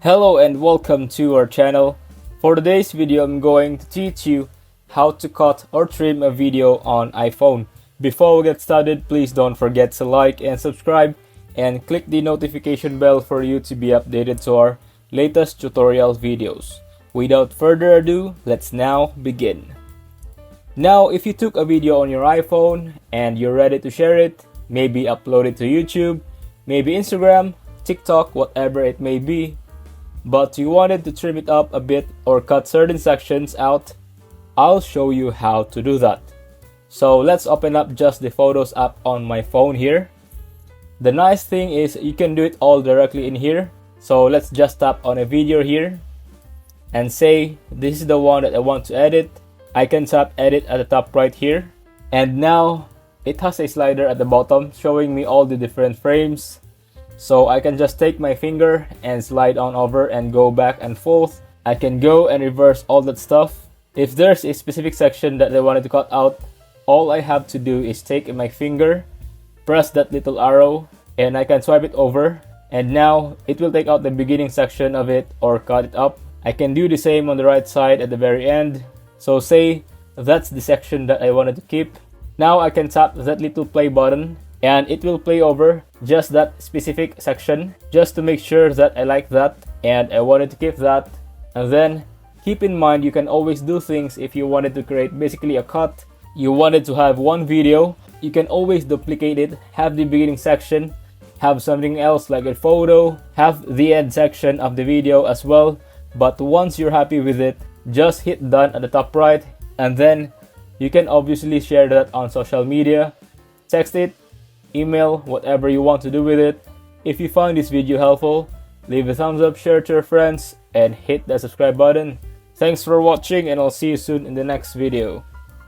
Hello and welcome to our channel. For today's video, I'm going to teach you how to cut or trim a video on iPhone. Before we get started, please don't forget to like and subscribe and click the notification bell for you to be updated to our latest tutorial videos. Without further ado, let's now begin. Now, if you took a video on your iPhone and you're ready to share it, maybe upload it to YouTube, maybe Instagram, TikTok, whatever it may be, but you wanted to trim it up a bit or cut certain sections out, I'll show you how to do that. So let's open up just the Photos app on my phone here. The nice thing is you can do it all directly in here. So let's just tap on a video here and say this is the one that I want to edit. I can tap edit at the top right here, and now it has a slider at the bottom showing me all the different frames. So I can just take my finger and slide on over and go back and forth. I can go and reverse all that stuff. If there's a specific section that I wanted to cut out, all I have to do is take my finger, press that little arrow, and I can swipe it over. And now it will take out the beginning section of it or cut it up. I can do the same on the right side at the very end. So say that's the section that I wanted to keep. Now I can tap that little play button and it will play over just that specific section just to make sure that I like that and I wanted to keep that. And then keep in mind, you can always do things if you wanted to create basically a cut. You wanted to have one video, you can always duplicate it, have the beginning section, have something else like a photo, have the end section of the video as well. But once you're happy with it, just hit done at the top right, and then you can obviously share that on social media, text it, email, whatever you want to do with it. If you found this video helpful, leave a thumbs up, share to your friends, and hit the subscribe button. Thanks for watching, and I'll see you soon in the next video.